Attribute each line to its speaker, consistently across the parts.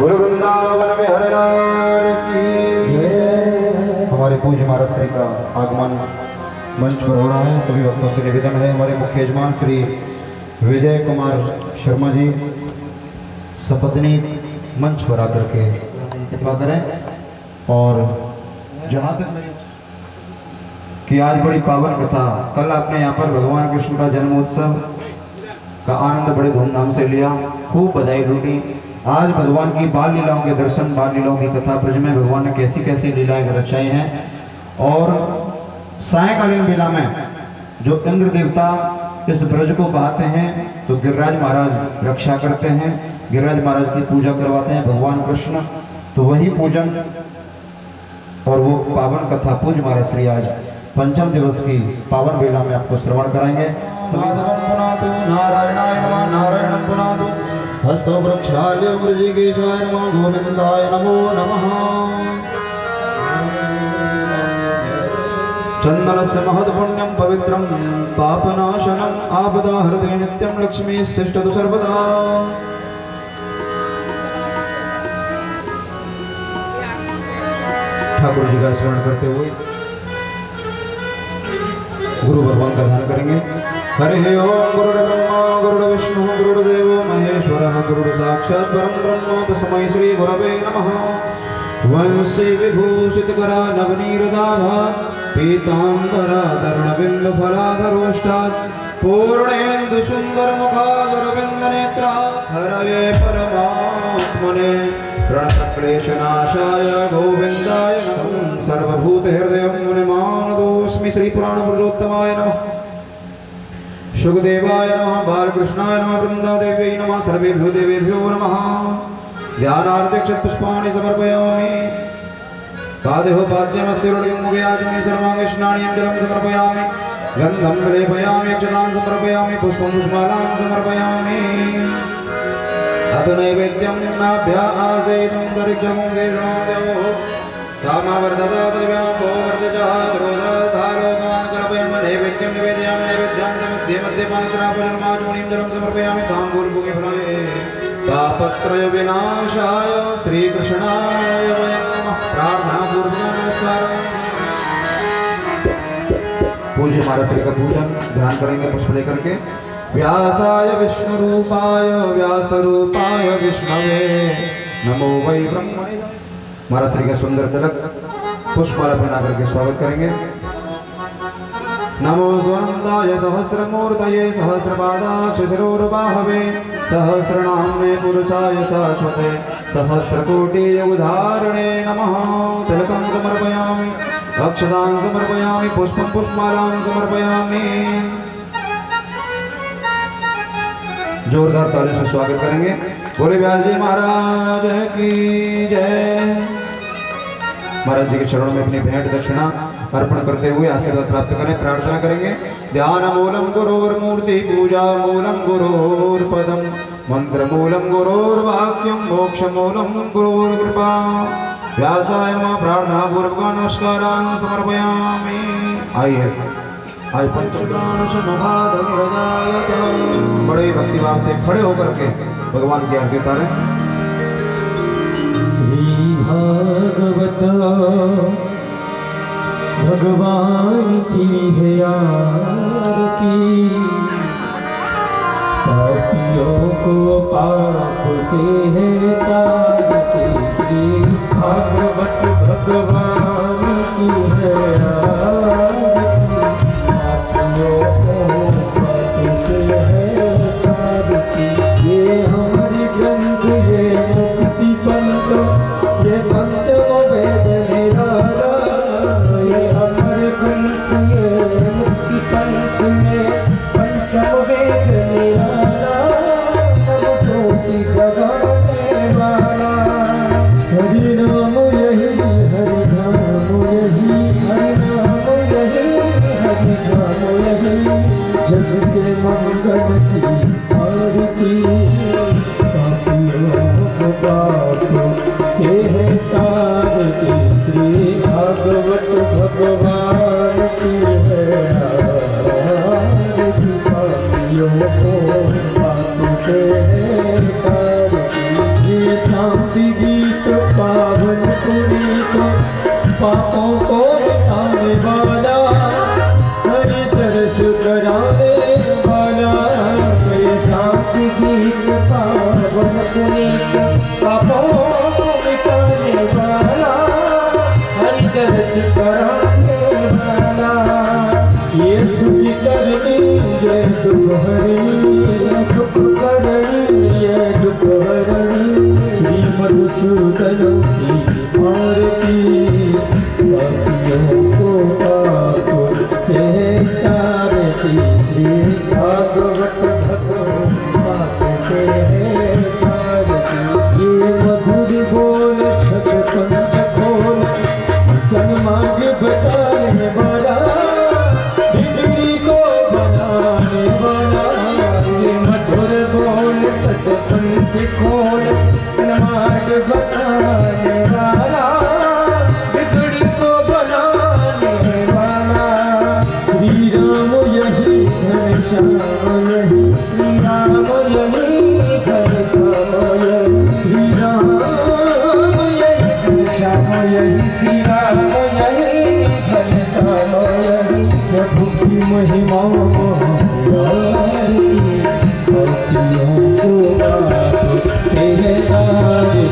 Speaker 1: गुरु वृंदावन में हरे लाल की जय। हमारे पूज्य महाराज श्री का आगमन मंच पर हो रहा है। सभी भक्तों से निवेदन है, हमारे मुख्य यजमान श्री विजय कुमार शर्मा जी सपत्नी मंच पर आकर के सेवा करें। और जहाँ तक कि आज बड़ी पावन कथा, कल आपने यहाँ पर भगवान कृष्ण का जन्मोत्सव का आनंद बड़े धूमधाम से लिया, खूब बधाई लूटी। आज भगवान की बाल लीलाओं के दर्शन, बाल लीलाओं की कथा, ब्रज में भगवान ने कैसी कैसी लीलाएं रचाई हैं। और सायंकालीन बेला में जो इंद्र देवता इस ब्रज को बहाते हैं तो गिरिराज महाराज रक्षा करते हैं, गिरिराज महाराज की पूजा करवाते हैं भगवान कृष्ण। तो वही पूजन और वो पावन कथा पूज्य महाराज श्री आज पंचम दिवस की पावन बेला में आपको श्रवण कराएंगे। नारायणाय नमः, नारायणं पुनातु, हस्तो प्रक्षाल्य वृजिकेशाय नमः, गोविंदाय नमो नमः। चंदनस्य महत्पुण्यं पवित्रं पापनाशनम् आपदाहृते नित्यं लक्ष्मीस्तिष्ठतु सर्वदा। ठाकुर जी का स्मरण करते हुए गुरु भगवान का ध्यान करेंगे। हरि ओम गुरुर्ब्रह्मा गुरुर्विष्णु गुरुर्देवो महेश्वरः गुरुः साक्षात् परं ब्रह्म तस्मै श्री गुरवे नमः। वंशी विभूषितकरा नवनीरदाभात् पीताम्बराधरणबिम्बफलाधरोष्टात् पूर्णेन्दु सुन्दरमुखादरविन्दनेत्रा हरये परमात्मने प्रणतक्लेशनाशाय गोविन्दाय नमः। सर्वभूतहृदयं मुनिमानतोऽस्मि श्रीपुराणपुरुषोत्तमाय नमः, शुकदेवाय नमः, बालकृष्णाय नमः, वृन्दादेव्यै नमः, सर्वेभ्यो देवेभ्यो नमः। ध्यानार्थक्षतपुष्पाणि समर्पयामि। पादेहोपाद्यमस्ति रुणिमुखयाजमि सर्वाङ्गे स्नानीयं जलं समर्पयामि। गन्धं लेपयामि, अक्षतां समर्पयामि, पुष्पं पुष्पमालां समर्पयामि। अथ नैवेद्यं नाभ्यासेदन्तरिक्षमुखेषणोदेवो सामावर्धता पदव्यां भो वर्धजः क्रोधधारोगान् कल्पयन् नैवेद्यं निवेदयामि। नैवेद्यान्त मध्ये मध्ये पानत्रापजन्माचमणीं जलं समर्पयामि। ताम्बूलपुगे फलानि तापत्रय विनाशाय श्रीकृष्णाय वयं नमः। प्रार्थना पूर्वक नमस्कार। पूज्य महाराज श्री का पूजन ध्यान करेंगे पुष्प लेकर के। व्यासाय विष्णु रूपाय व्यास रूपाय विष्णवे नमो वै ब्रह्मणे। महाराज श्री का सुंदर तिलक पुष्पमाला पहना करके स्वागत करेंगे। नमो स्वनंदाय सहस्रमूर्तये सहस्रपादाक्ष शिरोर्बाहवे सहस्रनाम्ने पुरुषाय शाश्वते सहस्रकोटि उदाहरणे नमः। तिलकं समर्पयामि, अक्षतां समर्पयामि, पुष्पं पुष्पमालां समर्पयामि। जोरदार तालियों से स्वागत करेंगे। बोले व्यास जी महाराज की जय। महाराज जी के चरणों में अपनी भेंट दक्षिणा अर्पण करते हुए आशीर्वाद प्राप्त करें। प्रार्थना करेंगे। ध्यान मूलम गुरोर्मूर्ति पूजा मूलम गुरोर्पदम मंत्र मूलम गुरोर्वाक्यम मोक्ष मूलम गुरोर्कृपा। व्यासाय नमः। प्रार्थना पूर्वक नमस्कारान् समर्पयामि। आइए आज पंचप्राण बड़े भक्तिभाव से खड़े होकर के भगवान की आरती उतारें।
Speaker 2: श्री भागवत भगवान की है आरती, पापियों को पाप से है तारती। श्री भागवत भगवान की है आरती, पापियों को पाप से है तारती। ये हमारी ग्रंथ ये मुक्ति पंथ ये पंचम वेद निराला। ये हमारे ग्रंथ ये मुक्ति पंथ ये पंचम वेद निराला। सब ज्योति जगाने वाला हरि नाम यही, हरि नाम यही, हरि नाम हरणी सुख करणी दुख हरणी श्री मधुसूदन की आरती पापियों को पाप से तारती श्री भागवत भगवान पाप से तारती ये मधुर बोल सतसंग खोल सन्मार्ग बताने वाला बिगड़ी को बनाने वाला ये मधुर बोल सतसंग खोल सन्मार्ग बताने वाला बिगड़ी को बनाने वाला श्री राम यही घनश्याम यही श्री राम यही घनश्याम यही श्री राम यही श्याम यही श्री राम यही घनश्याम यही प्रभु की महिमा महायारी भक्तियों को बाप से तारती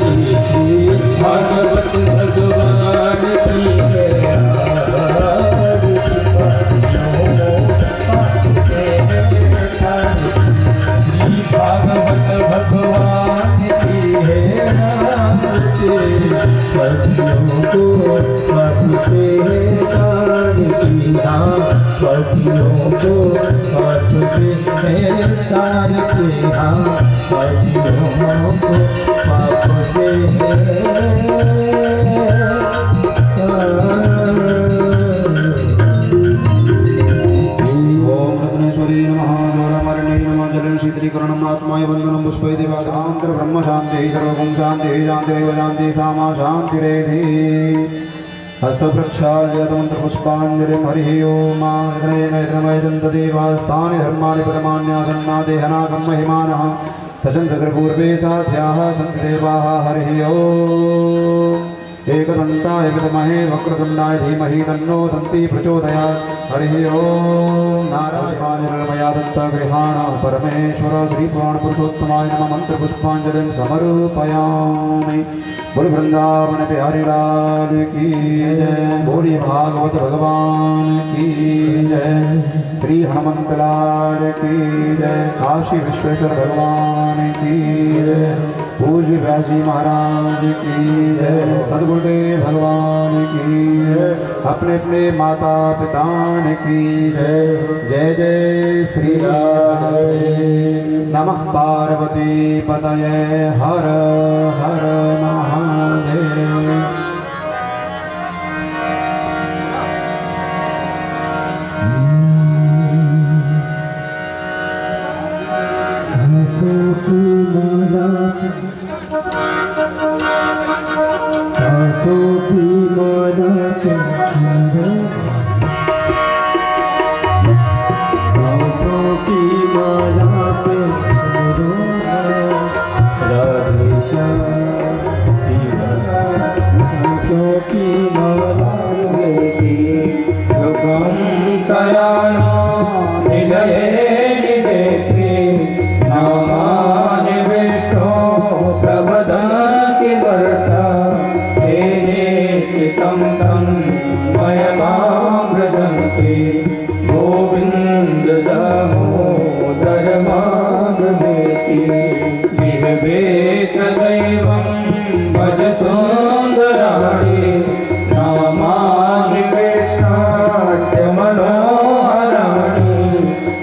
Speaker 2: श्री भागवत भगवान की है आरती भक्तियों को बाप से तारती श्री भागवत भगवान की है आरती भक्तियों को बाप से तारती भक्तियों को बाप से तारती भक्तियों को बाप से
Speaker 1: ओम रत्नेश्वरी नमः जोड़मरणे नमः जलन शीतलीकरणम् आत्माय वन्दनं पुष्पै देवादान्तर् ब्रह्म शान्तिः सर्वगुं शान्तिः शान्तिरेव शान्तिः सामा शान्तिरेधि हस्तप्रक्षाल्यतमन्त्रपुष्पाञ्जलिं हरिः ओम् नेत्रमयजन्तदेवास्तानि धर्माणि परमान्यासन्नादेहनाकं महिमानः सचन्तद्रपूर्वे साध्याः सन्ति देवाः हरिः ओम् एकदन्ताय विद्महे वक्रतुण्डाय धीमहि तन्नो दन्ती प्रचोदयात् हरिः ओम् नारायणाय दत्तगृहाण परमेश्वर श्रीपुराणपुरुषोत्तमाय नमः मन्त्रपुष्पाञ्जलिं समर्पयामि। बोल वृंदावन बिहारी लाल की जय, बोली भागवत भगवान की जय, श्री हनुमंत लाल की जय, काशी विश्वेश्वर भगवान की जय, पूज्य व्यासी महाराज की जय, सद्गुरुदेव भगवान की जय, अपने अपने माता पिता की जय। जय जय श्री राधे। नमः पार्वती पतये हर हर महादेव।
Speaker 2: सांसों की माला पे सांसों की माला पे राधे श्याम सांसों की माला पे भगवान सयाना निलये निदेते नामान विष्णु प्रबदन के वर्ता तम तम मयमामृजन्ते गोविंद दामोदर माधवेति जिह्वे सदैवं भज सुन्दराणि नामानि कृष्णस्य मनोहराणि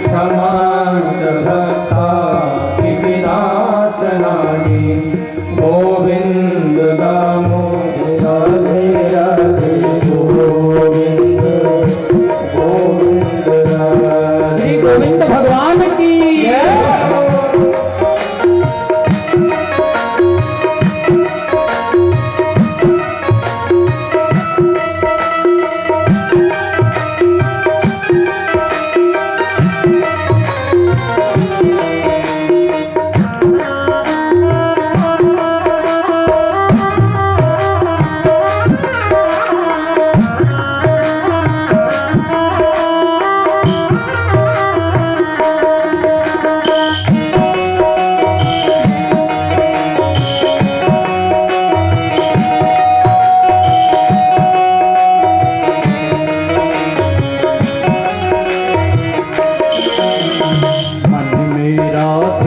Speaker 2: समान्त भक्तानि विनाशनानि गोविंद दामोदर राधे गोविंद गोविंद श्री गोविंद भगवान की जय।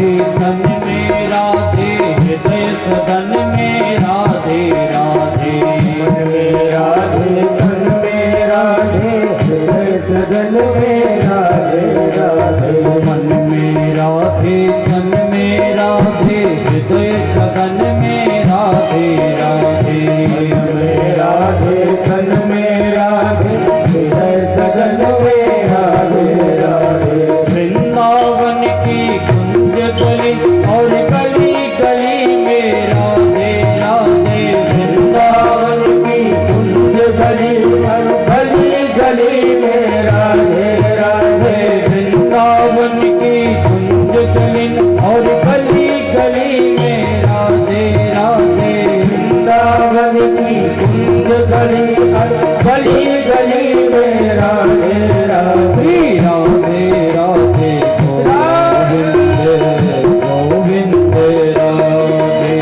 Speaker 2: राधे तन में राधे हृदय सदन में राधे राधे मन में राधे तन में राधे हृदय सदन में राधे राधे मन में राधे तन में राधे हृदय सदन में राधे राधे मन में राधे तन में राधे हृदय सदन में राधे राधे वृंदावन की कुंज गली और गली गली में राधे राधे वृंदावन की कुंज गली और गली गली में राधे राधे वृंदावन की कुंज गली और गली गली में राधे राधे वृंदावन की कुंज गली और गली गली में राधे राधे राधे राधे गोविंद राधे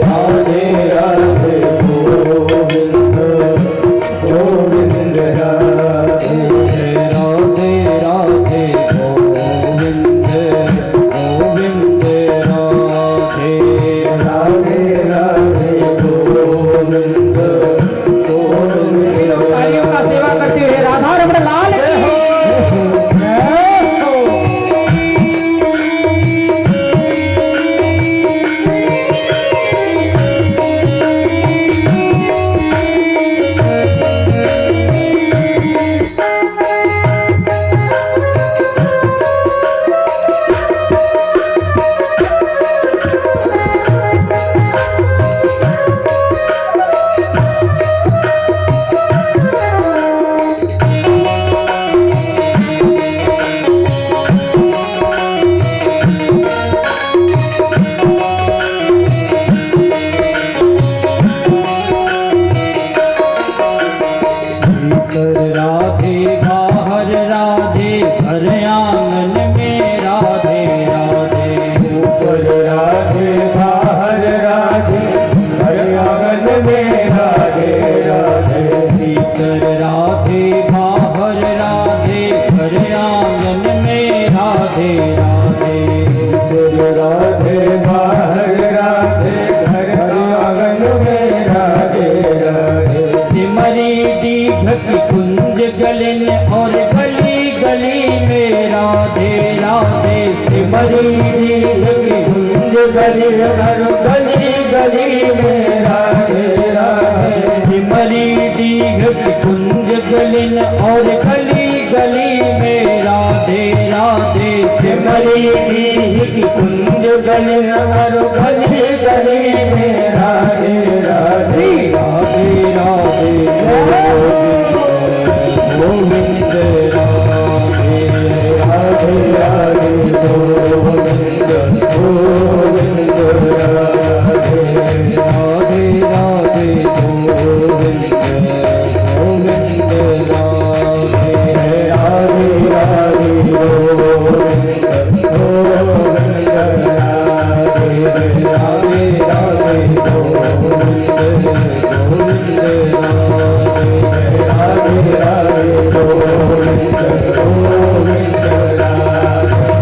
Speaker 2: राधे राधे गोविंद गोविंद राधे राधे राधे गोविंद गोविंद राधे राधे राधे गोविंद गोविंद का सेवा करते हुए राधा रमण लाल राधे बाहर राधे घर आंगन में राधे राधे ऊपर राधे बाहर राधे घर आंगन में राधे राधे भीतर राधे बाहर राधे घर आंगन में राधे राधे ऊपर राधे बाहर राधे घर आंगन में राधे राधे सिमरी दीघ की कुंज गलिन और गली गली में राधे राधे सिमरी दीघ की कुंज गलिन और गली गली में राधे राधे सिमरी दीघ की कुंज गलिन और गली गली में राधे राधे सिमरी दीघ की कुंज गलिन और गली गली में राधे राधे राधे राधे गोविंद राधे राधे राधे गोविंद गोविंद राधे राधे राधे गोविंद गोविंद राधे राधे राधे गोविंद गोविंद राधे राधे राधे गोविंद गोविंद राधे राधे गोविंद गोविंद राधे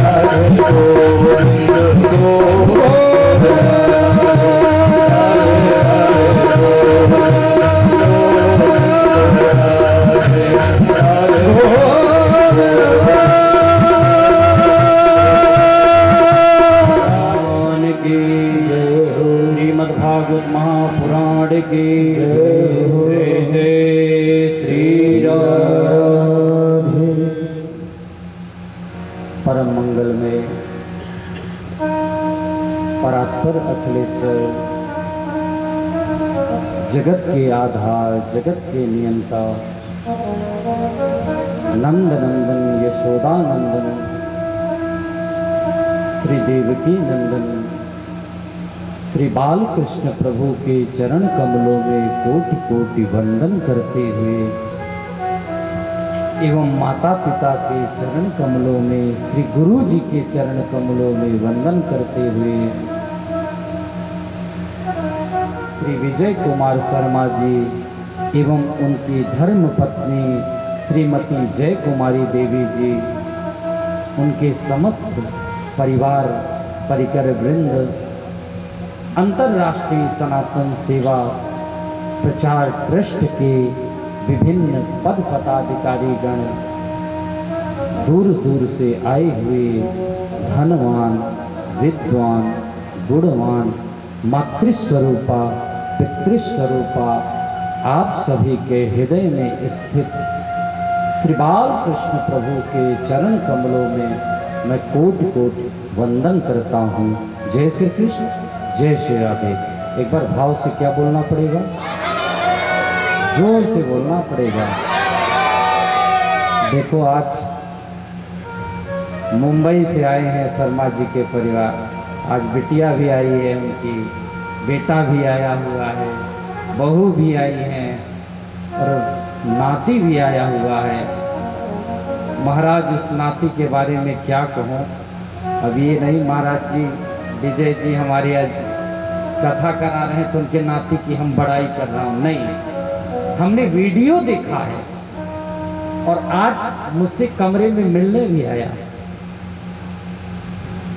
Speaker 2: राधे गोविंद श्रीमद्भागवत महापुराण की जय जय श्री राधे। परम मंगल में परात्पर अखिलेश्वर जगत के आधार जगत के नियंता नंद नंदन यशोदा नंदन श्री देवकी नंदन श्री बाल कृष्ण प्रभु के चरण कमलों में कोटि कोटि वंदन करते हुए एवं माता पिता के चरण कमलों में श्री गुरु जी के चरण कमलों में वंदन करते हुए श्री विजय कुमार शर्मा जी एवं उनकी धर्म पत्नी श्रीमती जय कुमारी देवी जी, उनके समस्त परिवार परिकर वृंद, अंतर्राष्ट्रीय सनातन सेवा प्रचार ट्रस्ट के विभिन्न पद पदाधिकारी गण, दूर दूर से आए हुए धनवान विद्वान गुणवान मातृस्वरूपा पितृस्वरूपा आप सभी के हृदय में स्थित श्री बाल कृष्ण प्रभु के चरण कमलों में मैं कोटि कोटि वंदन करता हूँ। जय श्री कृष्ण, जय श्री राधे। एक बार भाव से क्या बोलना पड़ेगा? जोर से बोलना पड़ेगा। देखो आज मुंबई से आए हैं शर्मा जी के परिवार, आज बिटिया भी आई है, उनकी बेटा भी आया हुआ है, बहू भी आई है और नाती भी आया हुआ है। महाराज उस नाती के बारे में क्या कहूँ, अब ये नहीं महाराज जी विजय जी हमारी आज कथा करा रहे हैं तो उनके नाती की हम बड़ाई कर रहा हूँ, नहीं, हमने वीडियो देखा है और आज मुझसे कमरे में मिलने भी आया,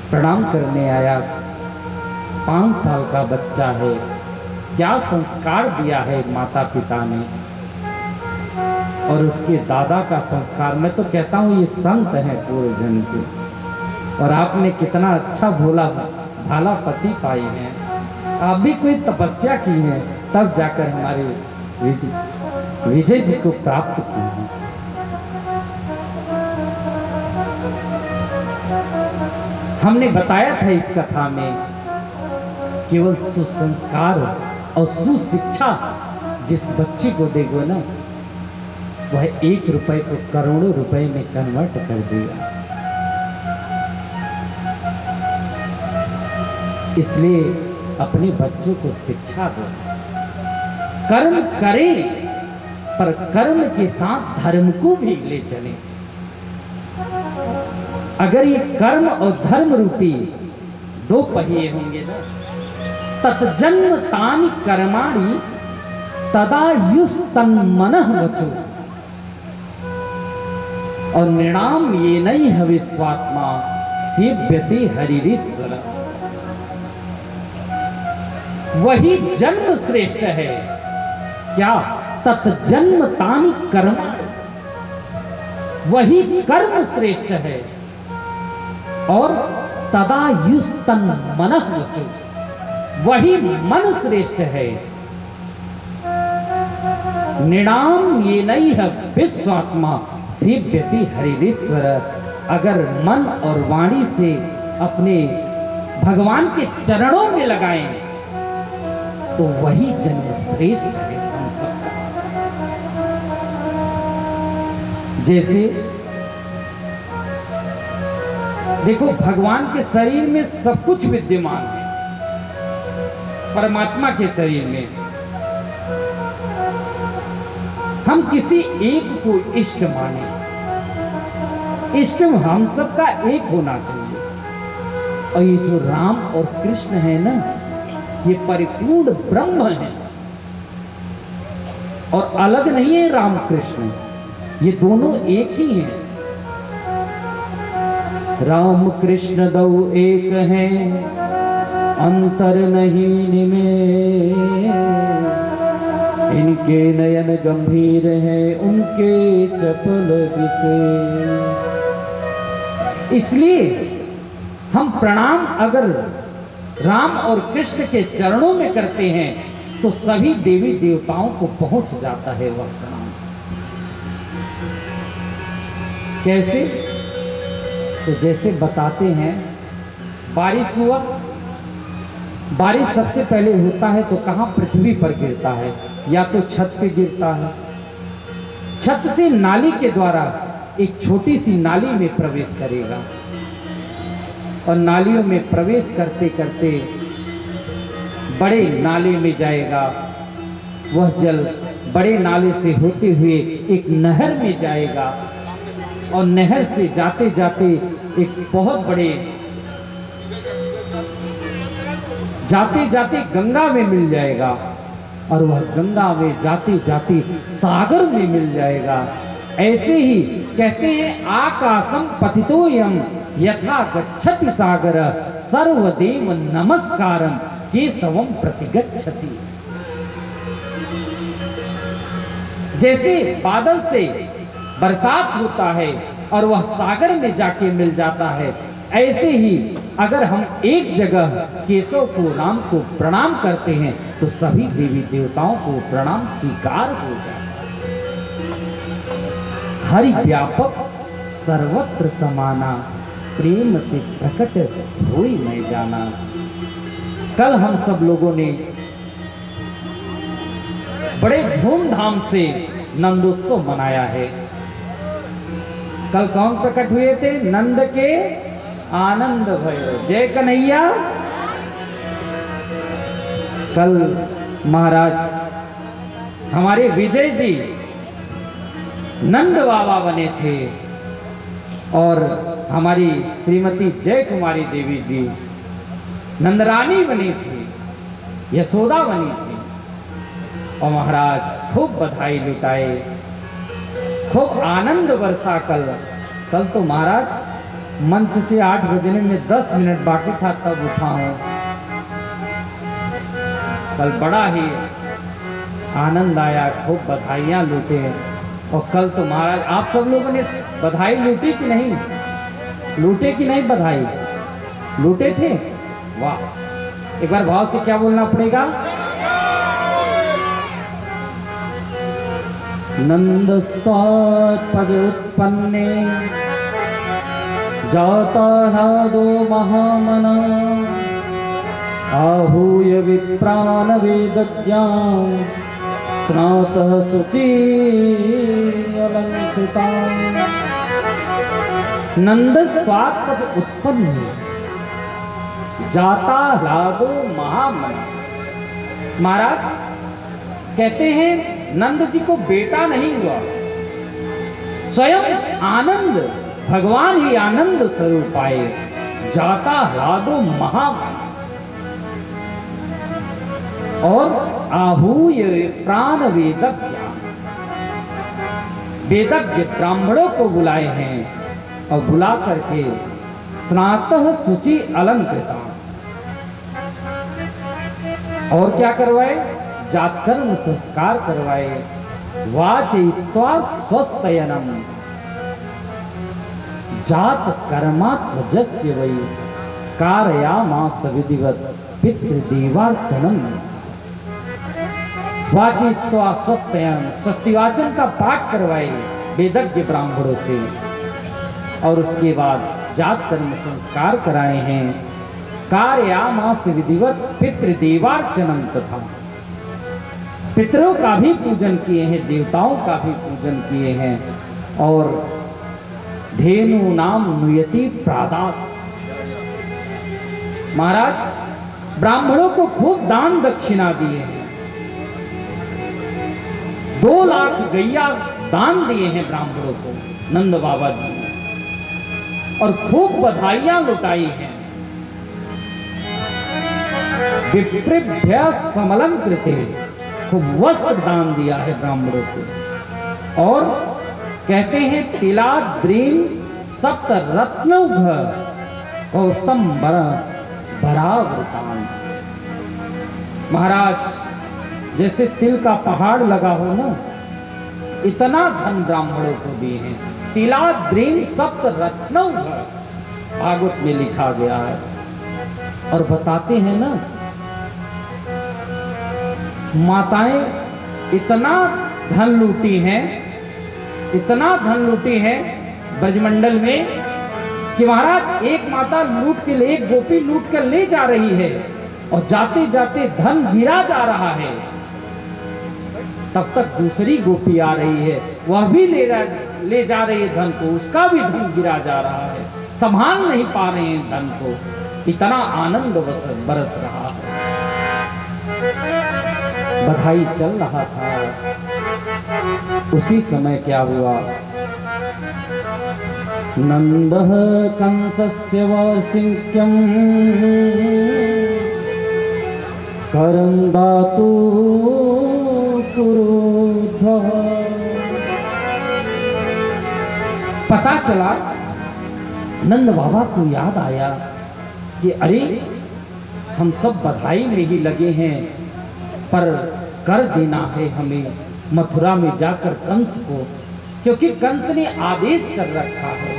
Speaker 2: प्रणाम करने आया। 5 साल का बच्चा है, क्या संस्कार दिया है माता पिता ने, और उसके दादा का संस्कार, मैं तो कहता हूँ ये संत हैं पूर्व जन्म के, और आपने कितना अच्छा भोला भाला पति पाई है। आप भी कोई तपस्या की है तब जाकर हमारे विजय जी को प्राप्त की है। हमने बताया था इस कथा में केवल सुसंस्कार और सुशिक्षा जिस बच्चे को देगो ना, वह 1 रुपए को करोड़ों रुपए में कन्वर्ट कर देगा। इसलिए अपने बच्चों को शिक्षा दो, कर्म करें पर कर्म के साथ धर्म को भी ले चले। अगर ये कर्म और धर्म रूपी 2 पहिए होंगे ना, तत्जन्म तानि कर्माणि तदा युस्तन्मनः वचो और नृणाम ये नहीं हविस्वात्मा सेव्यते हरिरीश्वर। वही जन्म श्रेष्ठ है। क्या? तत्जन्म तानि कर्म, वही कर्म श्रेष्ठ है और तदा युस्तन्मनः वचो, वही मन श्रेष्ठ है। नृणाम ये नहीं है विश्वात्मा सेव्यति हरिरीश्वर। अगर मन और वाणी से अपने भगवान के चरणों में लगाएं तो वही जन्म श्रेष्ठ है हम सबका। जैसे देखो भगवान के शरीर में सब कुछ विद्यमान है, परमात्मा के शरीर में हम किसी एक को इष्ट माने, इष्ट हम सबका एक होना चाहिए। और ये जो राम और कृष्ण है ना, ये परिपूर्ण ब्रह्म है और अलग नहीं है। राम कृष्ण ये दोनों एक ही हैं। राम कृष्ण दो एक हैं, अंतर नहीं इनमें। इनके नयन गंभीर हैं, उनके चपल दिसे। इसलिए हम प्रणाम अगर राम और कृष्ण के चरणों में करते हैं तो सभी देवी देवताओं को पहुंच जाता है वह प्रणाम। कैसे? तो जैसे बताते हैं, बारिश हुआ, बारिश सबसे पहले होता है तो कहां? पृथ्वी पर गिरता है, या तो छत पे गिरता है। छत से नाली के द्वारा एक छोटी सी नाली में प्रवेश करेगा और नालियों में प्रवेश करते करते बड़े नाले में जाएगा। वह जल बड़े नाले से होते हुए एक नहर में जाएगा और नहर से जाते जाते एक बहुत बड़े जाते जाते गंगा में मिल जाएगा और वह गंगा में जाते जाते सागर में मिल जाएगा। ऐसे ही कहते हैं आकाशम पतितोयम यथा गच्छति सागर सर्वदेव नमस्कारम केशवम प्रतिगच्छति। जैसे बादल से बरसात होता है और वह सागर में जाके मिल जाता है, ऐसे ही अगर हम एक जगह केशव को, राम को प्रणाम करते हैं तो सभी देवी देवताओं को प्रणाम स्वीकार हो जाता है। हरि व्यापक सर्वत्र समाना, प्रेम से प्रकट होई मैं जाना। कल हम सब लोगों ने बड़े धूमधाम से नंदोत्सव मनाया है। कल कौन प्रकट हुए थे? नंद के आनंद भयो, जय कन्हैया। कल महाराज हमारे विजय जी नंद बाबा बने थे और हमारी श्रीमती जय कुमारी देवी जी नंदरानी बनी थी, यशोदा बनी थी। और महाराज खूब बधाई लुटाए, खूब आनंद बरसा। कल तो महाराज मंच से 8 बजने में 10 मिनट बाकी था तब उठा हूं। कल बड़ा ही आनंद आया, खूब बधाइयां लूटे। और कल तो महाराज आप सब लोगों ने बधाई लूटी कि नहीं? लूटे कि नहीं? बधाई लूटे थे? वाह! एक बार भाव से क्या बोलना पड़ेगा? नंदस्तात्पज उत्पन्ने जाता नादो महामना, आहूय विप्रान वेदज्ञान स्नातः शुचि अलंकृता। नंदस्तात्पज उत्पन्न जाता लादो महामना। महाराज कहते हैं नंद जी को बेटा नहीं हुआ, स्वयं आनंद, भगवान ही आनंद स्वरूप आए। जाता ह्लादो महामना और आहूय प्राण वेदज्ञ, वेदज्ञ ब्राह्मणों को बुलाए हैं और बुला करके स्नातः शुचि अलंकृता। और क्या करवाए? जातकर्म संस्कार करवाए। वाचयित्वा स्वस्तयनम जात कर्मात्मजस्य वै कारयामास विधिवत पितृदेवार्चनम। वाचयित्वा स्वस्तयनम, स्वस्तिवाचन का पाठ करवाए वेदज्ञ ब्राह्मणों से। और उसके बाद जात कर्म संस्कार कराए हैं। कारयामास विधिवत पितृदेवार्चनम, तथा पितरों का भी पूजन किए हैं, देवताओं का भी पूजन किए हैं। और धेनु नाम नुयति प्रादात। महाराज ब्राह्मणों को खूब दान दक्षिणा दिए हैं। 2 लाख गैया दान दिए हैं ब्राह्मणों को नंद बाबा जी ने, और खूब बधाइयां लुटाई हैं। विप्रेभ्य समलंकृते, खूब वस्त्र दान दिया है ब्राह्मणों को। और कहते हैं तिलाद्रीन सप्त रत्नौघ कौस्तम बरावृतान। महाराज जैसे तिल का पहाड़ लगा हो ना, इतना धन ब्राह्मणों को दिए हैं। तिलाद्रीन सप्त रत्नौघ भागवत में लिखा गया है। और बताते हैं ना, माताएं इतना धन लूटी हैं, इतना धन लूटी है ब्रजमंडल में कि महाराज एक माता लूट के ले, एक गोपी लूट कर ले जा रही है और जाते जाते धन गिरा जा रहा है। तब तक दूसरी गोपी आ रही है, वह भी ले जा रही है धन को, उसका भी धन गिरा जा रहा है। संभाल नहीं पा रहे हैं धन को, इतना आनंद बरस रहा है। बधाई चल रहा था। उसी समय क्या हुआ? नंदः कंसस्य वार्षिक्यं करं दातु क्रुद्धः। पता चला नंद बाबा को याद आया कि अरे हम सब बधाई में ही लगे हैं, पर कर देना है हमें मथुरा में जाकर कंस को, क्योंकि कंस ने आदेश कर रखा है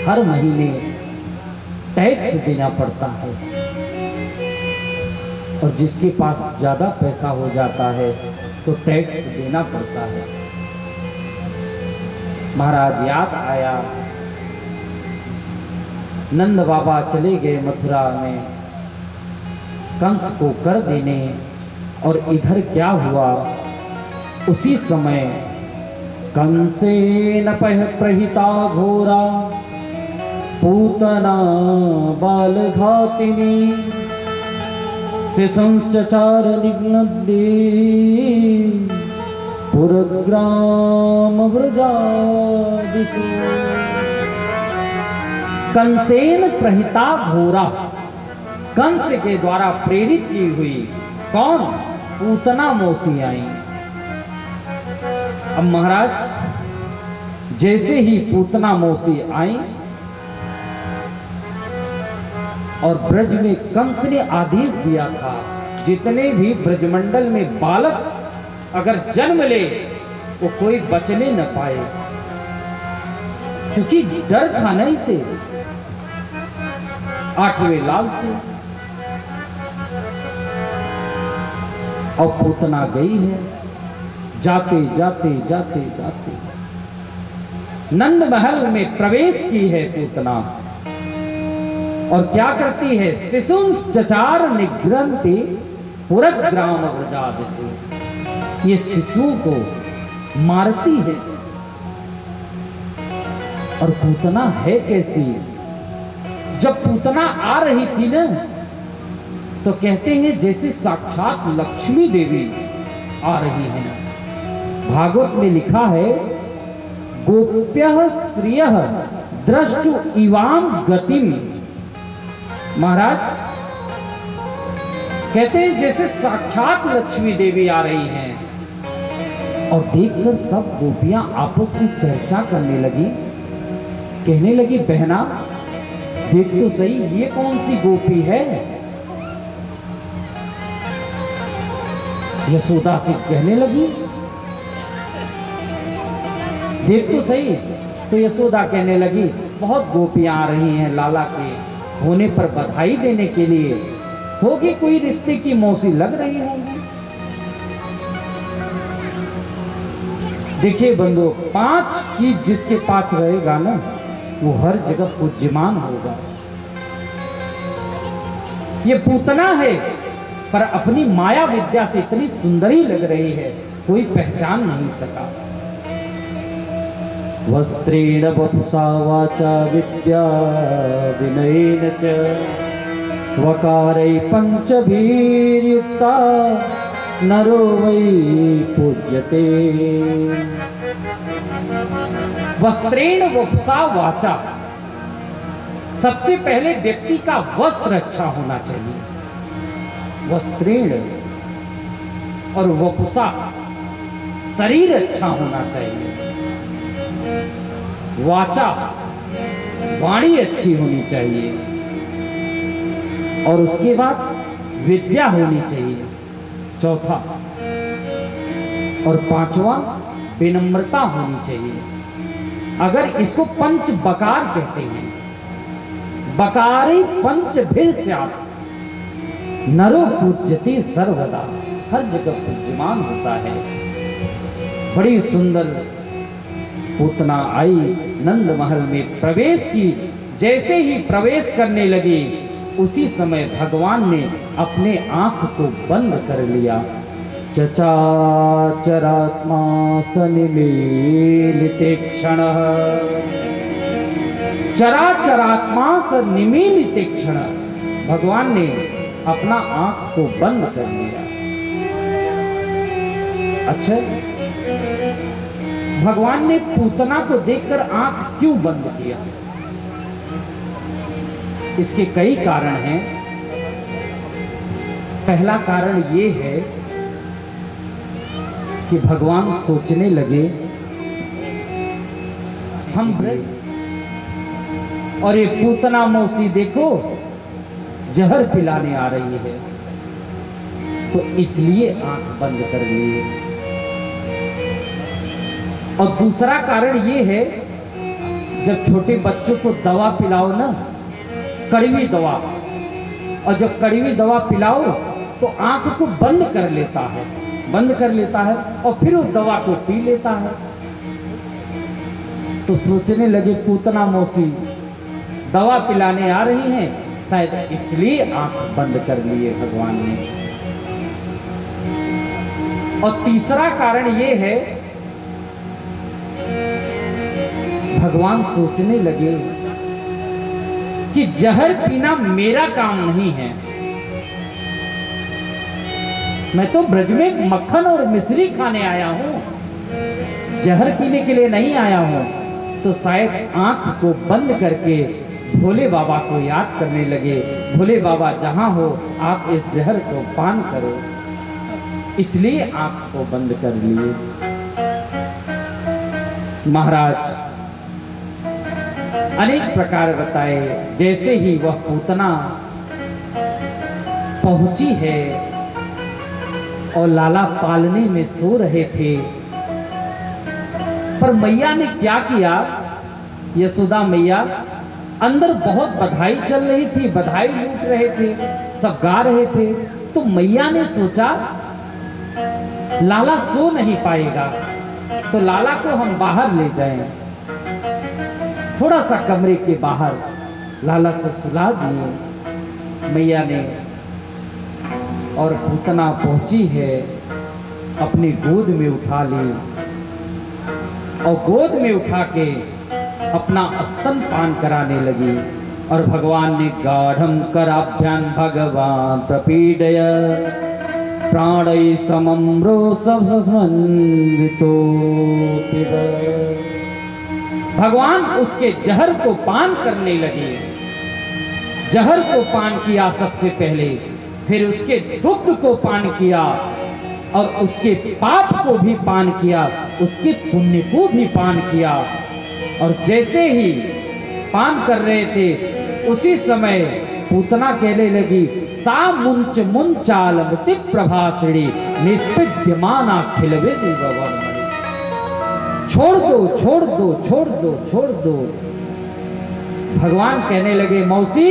Speaker 2: हर महीने टैक्स देना पड़ता है, और जिसके पास ज्यादा पैसा हो जाता है तो टैक्स देना पड़ता है। महाराज याद आया, नंद बाबा चले गए मथुरा में कंस को कर देने, और इधर क्या हुआ, उसी समय कंसेन प्रहिता घोरा पूतना बाल घातिनी शिशंश्चचार निघ्नद्दे पुरग्राम व्रजादिषु। कंसेन प्रहिता घोरा, कंस के द्वारा प्रेरित की हुई कौन, पूतना मौसी आई। अब महाराज जैसे ही पूतना मौसी आई और ब्रज में कंस ने आदेश दिया था जितने भी ब्रजमंडल में बालक अगर जन्म ले वो कोई बचने न पाए, क्योंकि डर था ना इसे 8वें लाल से। और पूतना गई है, जाते जाते जाते जाते नंद महल में प्रवेश की है पूतना, और क्या करती है, शिशुंश्चचार निघ्नन्ति पुरग्राम व्रजादिषु, ये शिशु को मारती है। और पूतना है कैसी, जब पूतना आ रही थी ना तो कहते हैं जैसे साक्षात लक्ष्मी देवी आ रही है। भागवत में लिखा है, गोप्यः श्रियः द्रष्टु इवाम गतिम। महाराज कहते हैं जैसे साक्षात लक्ष्मी देवी आ रही हैं, और देखकर सब गोपियां आपस में चर्चा करने लगी, कहने लगी बहना देख तो सही ये कौन सी गोपी है। यशोदा से कहने लगी देख तो सही, तो यशोदा कहने लगी बहुत गोपियां आ रही हैं लाला के होने पर बधाई देने के लिए, होगी कोई रिश्ते की मौसी लग रही होंगी। देखिए बंधु, 5 चीज जिसके पास रहेगा ना वो हर जगह पूज्यमान होगा। ये पूतना है पर अपनी माया विद्या से इतनी सुंदरी लग रही है कोई पहचान नहीं सका। वस्त्रेण वपुषा वाचा विद्या विनयेन च वकारै पंचभिर्युक्ता नरो वै पूज्यते। वस्त्रेण वपुषा वाचा, सबसे पहले व्यक्ति का वस्त्र अच्छा होना चाहिए। वस्त्रेण और वपुषा, शरीर अच्छा होना चाहिए। वाचा, वाणी अच्छी होनी चाहिए। और उसके बाद विद्या होनी चाहिए, चौथा। और 5वां विनम्रता होनी चाहिए। अगर इसको पंच बकार कहते हैं, बकारी पंच भी स्यात् नरो पूज्यते सर्वदा, हर जगह पूज्यमान होता है। बड़ी सुंदर पूतना आई, नंद महल में प्रवेश की। जैसे ही प्रवेश करने लगी उसी समय भगवान ने अपने आंख को बंद कर लिया। चचाचरात्मा सनिमीलिते क्षणः, चराचरात्मा सनिमीलिते क्षणः, भगवान ने अपना आंख को बंद कर लिया। अच्छा, भगवान ने पूतना को देखकर आंख क्यों बंद किया? इसके कई कारण हैं। पहला कारण ये है कि भगवान सोचने लगे हम ब्रज और ये पूतना मौसी देखो जहर पिलाने आ रही है, तो इसलिए आंख बंद कर लिए। और दूसरा कारण ये है, जब छोटे बच्चों को दवा पिलाओ ना, कड़वी दवा, और जब कड़वी दवा पिलाओ तो आंख को बंद कर लेता है, बंद कर लेता है और फिर उस दवा को पी लेता है। तो सोचने लगे पूतना मौसी दवा पिलाने आ रही हैं, शायद इसलिए आंख बंद कर लिए भगवान ने। और तीसरा कारण ये है, भगवान सोचने लगे कि जहर पीना मेरा काम नहीं है, मैं तो ब्रज में मक्खन और मिश्री खाने आया हूं, जहर पीने के लिए नहीं आया हूं। तो शायद आंख को बंद करके भोले बाबा को याद करने लगे, भोले बाबा जहां हो आप इस जहर को पान करो, इसलिए आंख को बंद कर लिए। महाराज अनेक प्रकार बताए, जैसे ही वह पूतना पहुंची है और लाला पालने में सो रहे थे, पर मैया ने क्या किया, यशोदा मैया अंदर बहुत बधाई चल रही थी, बधाई लूट रहे थे, सब गा रहे थे। तो मैया ने सोचा लाला सो नहीं पाएगा, तो लाला को हम बाहर ले जाएं, थोड़ा सा कमरे के बाहर लाला को सुला दिए मैया ने। और पूतना पहुंची है, अपनी गोद में उठा ली और गोद में उठा के अपना स्तन पान कराने लगी। और भगवान ने गाढ़ं कराभ्यां भगवान प्रपीडय प्राणै समम्रो सबसमन्वितो पिबत। भगवान उसके जहर को पान करने लगे, जहर को पान किया सबसे पहले, फिर उसके दुग्ध को पान किया और उसके पाप को भी पान किया, उसके पुण्य को भी पान किया। और जैसे ही पान कर रहे थे उसी समय पूतना कहने लगी, सा मुंच मुंचालमति प्रभासिणी निष्पद्यमाना खिलवे देववर्मणि। छोड़ दो, छोड़ दो, छोड़ दो, छोड़ दो। भगवान कहने लगे, मौसी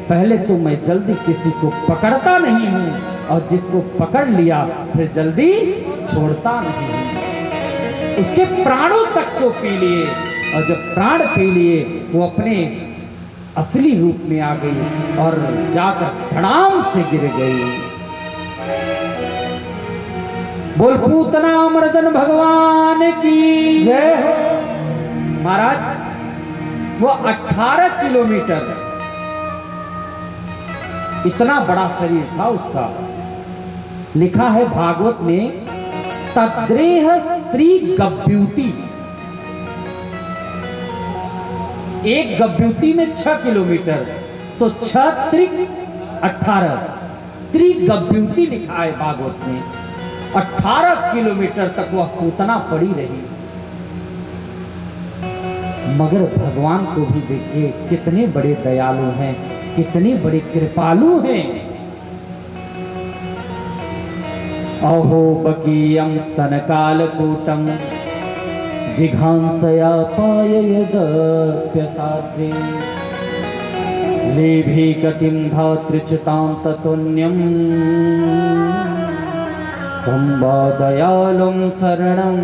Speaker 2: पहले तो मैं जल्दी किसी को पकड़ता नहीं हूं, और जिसको पकड़ लिया फिर जल्दी छोड़ता नहीं हूं। उसके प्राणों तक को पी लिए, और जब प्राण पी लिए वो अपने असली रूप में आ गई और जाकर धड़ाम से गिर गई। बोल पूतना मर्दन भगवान की जय हो। महाराज वो 18 किलोमीटर, इतना बड़ा शरीर था उसका। लिखा है भागवत में, तद्रेह स्त्री गव्यूति, एक गव्यूति में 6 किलोमीटर, तो 6 त्रिक 18, त्रिगव्यूति लिखा है भागवत में। 18 किलोमीटर तक वह पूतना पड़ी रही। मगर भगवान को भी देखिए कितने बड़े दयालु हैं, कितने बड़े कृपालु हैं। अहो बकीयं स्तनकालकूटं जिघांसया पाययदप्यसाध्वे लेभि गतिं धातृच्युतां ततुन्यं तं वा दयालुं शरणं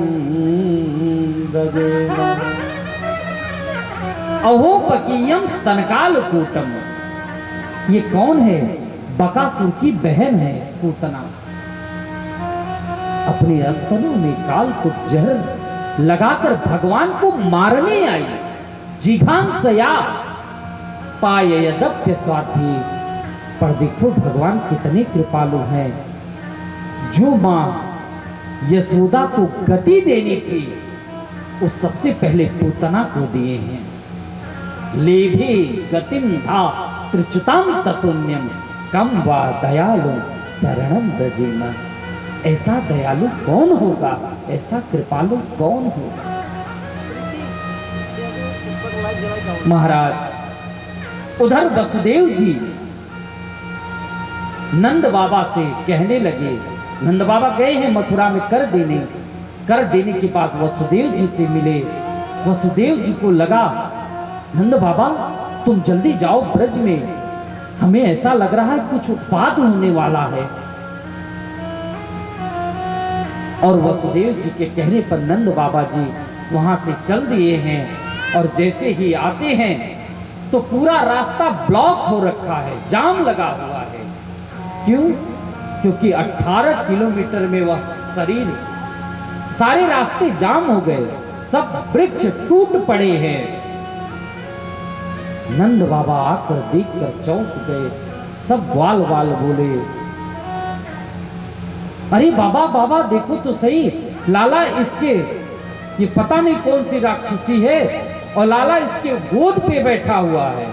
Speaker 2: व्रजेम। अहो बकीयं स्तनकालकूटं, ये कौन है? बकासुर की बहन है पूतना। अपने स्तनों में कालकूट जहर लगाकर भगवान को मारने आई। जिघांसया पाययदप्य स्वार्थी। पर देखो भगवान कितने कृपालु हैं। जो मां यशोदा को गति देनी थी वो सबसे पहले पूतना को दिए हैं। लेभे गतिं धा त्रिच्युतां ततुन्यं कम वा दयालु शरणं व्रजेम। ऐसा दयालु कौन होगा, ऐसा कृपालु कौन होगा? महाराज उधर वसुदेव जी नंद बाबा से कहने लगे, नंद बाबा गए हैं मथुरा में कर देने के पास वसुदेव जी से मिले। वसुदेव जी को लगा, नंद बाबा तुम जल्दी जाओ ब्रज में, हमें ऐसा लग रहा है कुछ उत्पात होने वाला है। और वसुदेव जी के कहने पर नंद बाबा जी वहां से चल दिए हैं। और जैसे ही आते हैं तो पूरा रास्ता ब्लॉक हो रखा है, जाम लगा हुआ है। क्यों? क्योंकि 18 किलोमीटर में वह शरीर, सारे रास्ते जाम हो गए, सब वृक्ष टूट पड़े हैं। नंद बाबा आकर देखकर चौंक गए, सब वाल वाल बोले, अरे बाबा बाबा देखो तो सही, लाला इसके, ये पता नहीं कौन सी राक्षसी है और लाला इसके गोद पे बैठा हुआ है।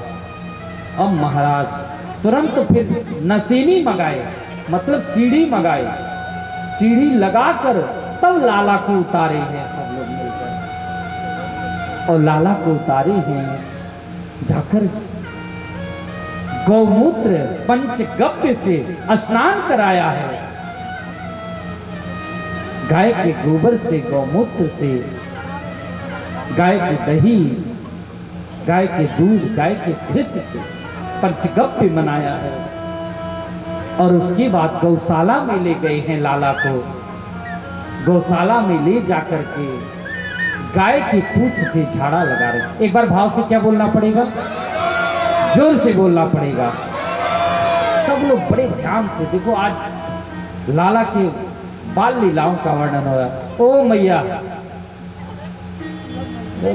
Speaker 2: अब महाराज तुरंत फिर नसीनी मंगाए, मतलब सीढ़ी मंगाए, सीढ़ी लगाकर तब लाला को उतारे हैं सब लोग मिलकर। और लाला को उतारे हैं, जाकर गौमूत्र पंचगव्य से स्नान कराया है। गाय के गोबर से, गौमूत्र से, गाय के दही, गाय के दूध, गाय के घृत से पंचगव्य बनाया है। और उसके बाद गौशाला में ले गए हैं लाला को। गौशाला में ले जाकर के गाय की पूंछ से झाड़ा लगा रहे। एक बार भाव से क्या बोलना पड़ेगा? जोर से बोलना पड़ेगा। सब लोग बड़े ध्यान से देखो, आज लाला के बाल लीलाओं का वर्णन हो रहा है। ओ मैया,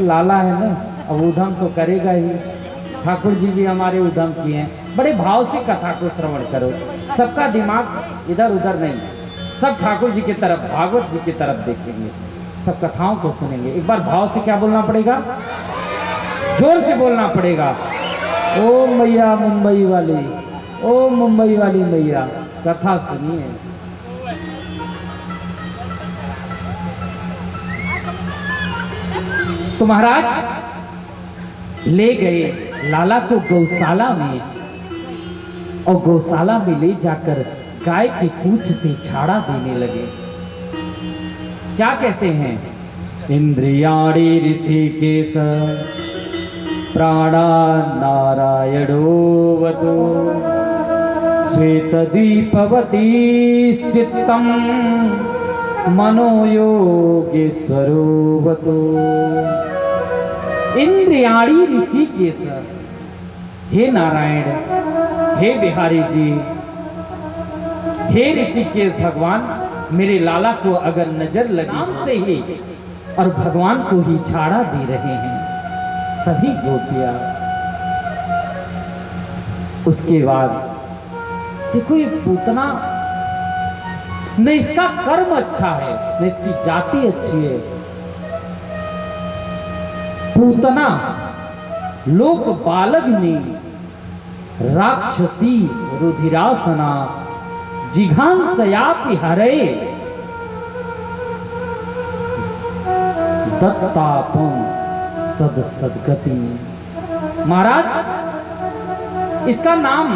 Speaker 2: लाला है ना, अब उधम तो करेगा ही। ठाकुर जी भी हमारे उधम किए हैं। बड़े भाव से कथा को श्रवण करो, सबका दिमाग इधर उधर नहीं, सब ठाकुर जी की तरफ, भागवत जी की तरफ देखेंगे, सब कथाओं को सुनेंगे। एक बार भाव से क्या बोलना पड़ेगा? जोर से बोलना पड़ेगा। ओ मैया मुंबई वाली, ओ मुंबई वाली मैया, कथा सुनिए। तो महाराज ले गए लाला को गौशाला में, और गौशाला में ले जाकर गाय की पूंछ से झाड़ा देने लगे। क्या कहते हैं? इंद्रियाणि ऋषिकेश प्राणा नारायणो वदो श्वेतदीपवती चित्तम मनोयोगेश्वरो वदो। इंद्रियाणी ऋषिकेश, हे नारायण, हे बिहारी जी, हे ऋषिकेश भगवान, मेरे लाला को अगर नजर लगी से ही, और भगवान को ही झाड़ा दे रहे हैं सभी गोपियां। उसके बाद देखो, ये पूतना न इसका कर्म अच्छा है, न इसकी जाति अच्छी है। पूतना लोक बालग्नि राक्षसी रुधिरासना जिघांसयापि हरे दत्तापम सद सदगति। महाराज इसका नाम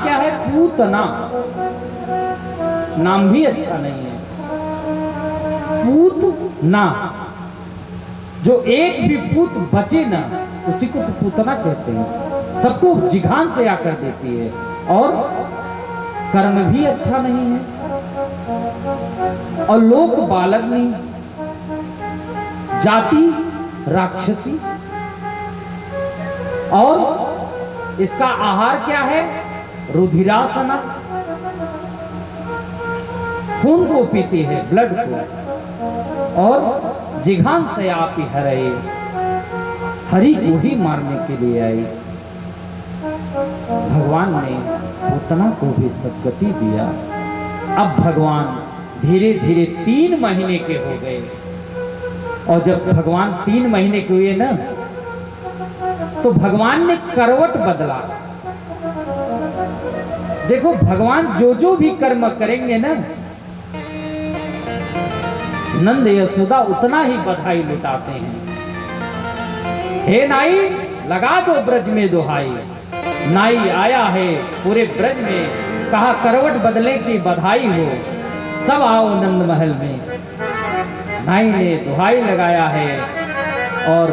Speaker 2: क्या है? पूतना। नाम भी अच्छा नहीं है, पूतना। जो एक भी पूत बचे ना, उसी को तो पूतना कहते हैं। सबको जिघान से आकर देती है, और कर्म भी अच्छा नहीं है, और लोक बालग्नि, जाति राक्षसी, और इसका आहार क्या है? रुधिरासना, खून को पीती है, ब्लड को, और जिघान से आप ही हरे, हरि को ही मारने के लिए आई। भगवान ने पूतना को भी सद्गति दिया। अब भगवान धीरे धीरे 3 महीने के हो गए, और जब भगवान 3 महीने के हुए ना, तो भगवान ने करवट बदला। देखो, भगवान जो जो भी कर्म करेंगे ना, नंद यशोदा उतना ही बधाई लुटाते हैं। हे नाई, लगा दो ब्रज में दुहाई। नाई आया है पूरे ब्रज में, कहा करवट बदले की बधाई हो, सब आओ नंद महल में। नाई ने दुहाई लगाया है और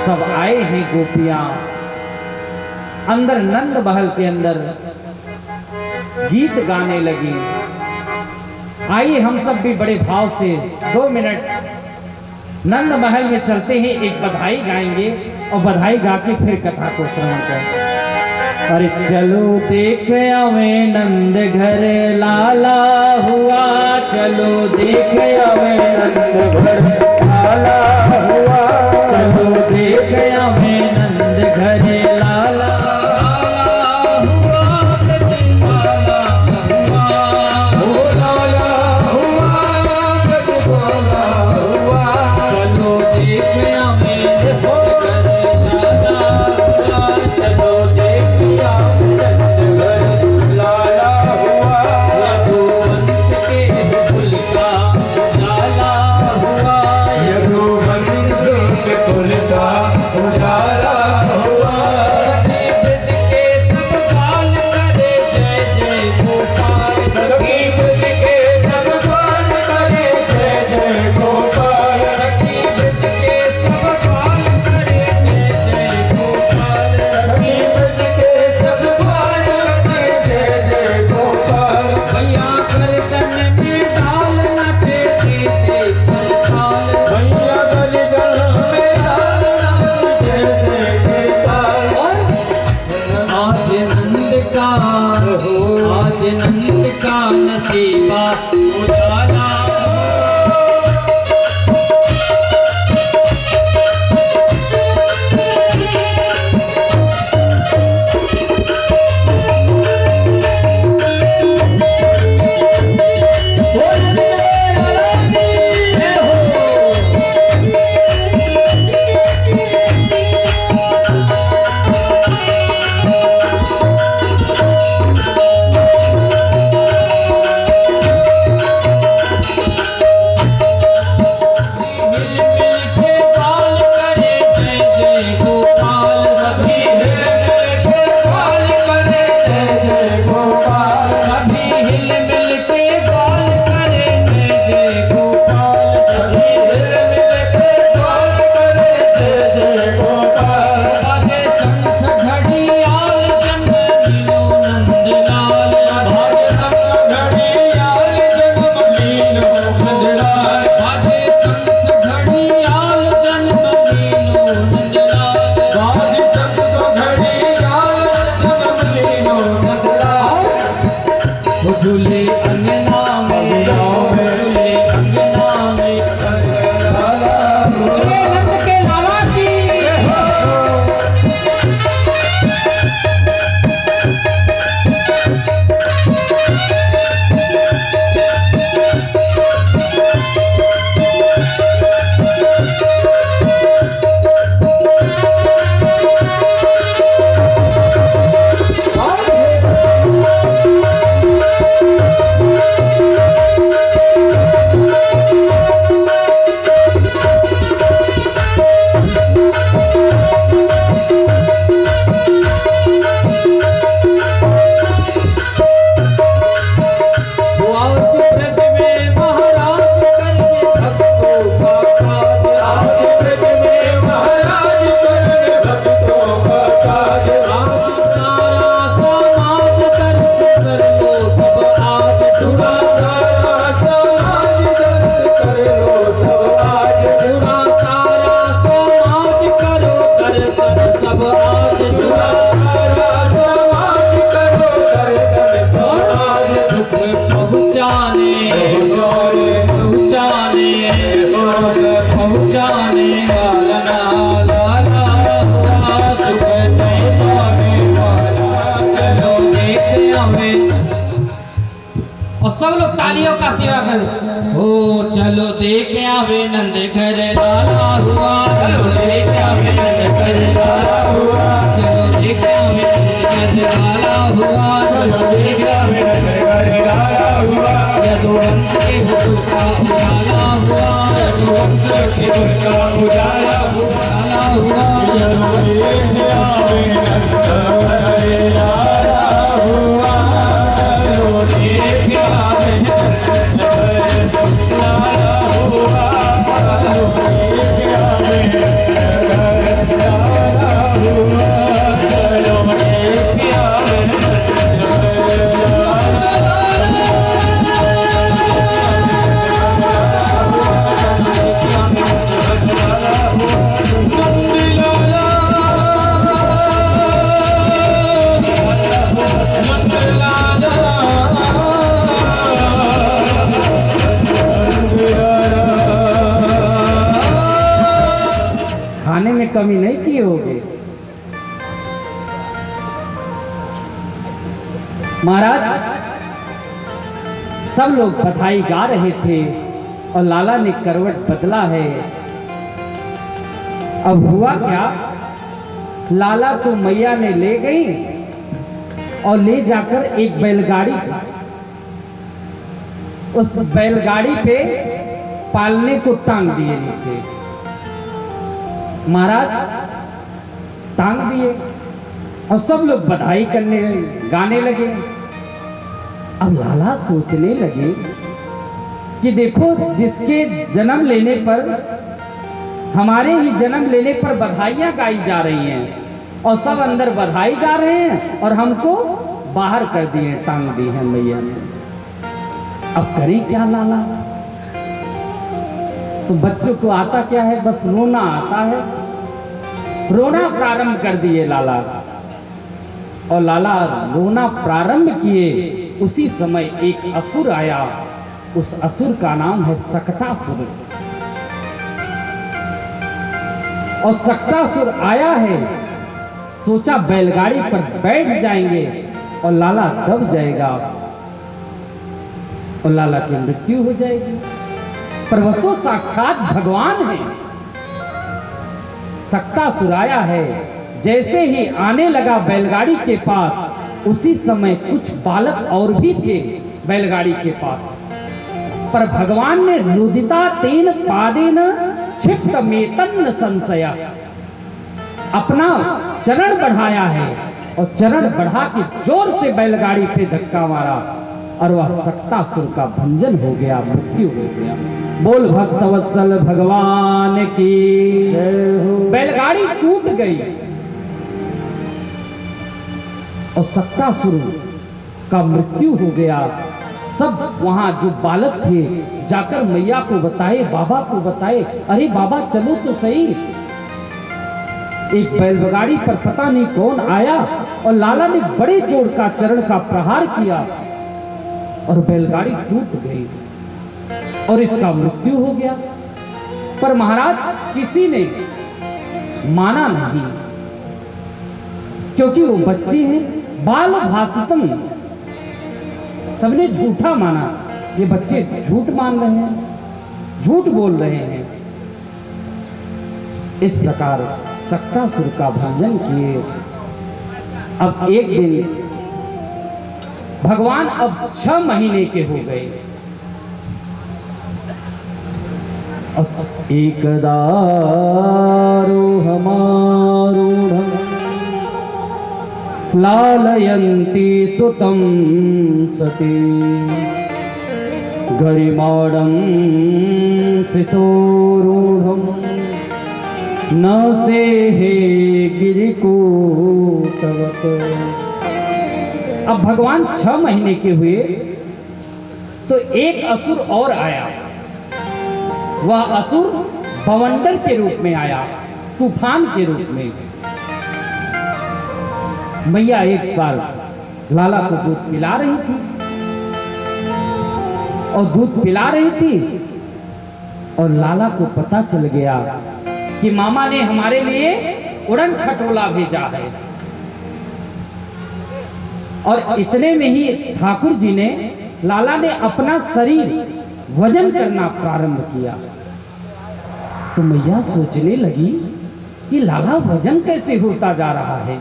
Speaker 2: सब आए हैं गोपियां अंदर नंद महल के अंदर गीत गाने लगी। आइए हम सब भी बड़े भाव से 2 मिनट नंद महल में चलते हैं, एक बधाई गाएंगे और बधाई गा के फिर कथा को श्रवण करें। अरे चलो देख आवे नंद घर लाला हुआ, चलो देख आवे नंद घर लाला हुआ, चलो देख आवे नंद घर लाला
Speaker 3: चलो देख आवे नंद घर लाला हुआ, चलो देख आवे नंद घर लाला हुआ, चलो देख आवे नंद घर लाला हुआ, चलो देख आवे नंद घर लाला हुआ। यदुवंश के हुक्म का उजाला हुआ, यदुवंश के हुक्म का उजाला हुआ,
Speaker 2: महाराज सब लोग बधाई गा रहे थे और लाला ने करवट बदला है। अब हुआ क्या, लाला को मैया ने ले गई और ले जाकर एक बैलगाड़ी, उस बैलगाड़ी पे पालने को टांग दिए नीचे। महाराज टांग दिए और सब लोग बधाई करने गाने लगे। अब लाला सोचने लगे कि देखो, जिसके जन्म लेने पर, हमारे ही जन्म लेने पर बधाइयां गाई जा रही हैं और सब अंदर बधाई गा रहे हैं और हमको बाहर कर दिए, टांग दी है मैया ने। अब करें क्या लाला? तो बच्चों को आता क्या है, बस रोना आता है। रोना प्रारंभ कर दिए लाला, और लाला रोना प्रारंभ किए, उसी समय एक असुर आया। उस असुर का नाम है सक्तासुर। और सक्तासुर आया है, सोचा बैलगाड़ी पर बैठ जाएंगे और लाला दब जाएगा और लाला की मृत्यु हो जाएगी। पर वह तो साक्षात भगवान है। सक्तासुर आया है, जैसे ही आने लगा बैलगाड़ी के पास, उसी समय कुछ बालक और भी थे बैलगाड़ी के पास। पर भगवान ने रुदिता तेन पादेन क्षिप्त मेतन संशय, अपना चरण बढ़ाया है और चरण बढ़ा के जोर से बैलगाड़ी पे धक्का मारा और वह सक्तासुर का भंजन हो गया, मृत्यु हो गया। बोल भक्तवत्सल भगवान की। बैलगाड़ी टूट गई और सक्तासुर का मृत्यु हो गया। सब वहां जो बालक थे जाकर मैया को बताए, बाबा को बताए, अरे बाबा चलो तो सही। एक बैलगाड़ी पर पता नहीं कौन आया और लाला ने बड़े जोर का चरण का प्रहार किया और बैलगाड़ी टूट गई और इसका मृत्यु हो गया। पर महाराज किसी ने माना नहीं, क्योंकि वो बच्चे हैं, बाल भाषितम, सबने झूठा माना। ये बच्चे झूठ मान रहे हैं, झूठ बोल रहे हैं। इस प्रकार सक्तासुर का भंजन किए। अब एक दिन भगवान अब 6 महीने के हो गए। एकदा रोहमारूढ़ लालयन्ति सुतं सती गरिमाडं शिशोरूढ़ं न सेहे गिरिकूटवत्। अब भगवान 6 महीने के हुए तो एक असुर और आया। वह असुर बवंडर के रूप में आया, तूफान के रूप में। मैया एक बार लाला को दूध पिला रही थी और दूध पिला रही थी और लाला को पता चल गया कि मामा ने हमारे लिए उड़न खटोला भेजा है। और इतने में ही ठाकुर जी ने, लाला ने अपना शरीर वजन करना प्रारंभ किया। तो मैया सोचने लगी कि लाला वजन कैसे होता जा रहा है।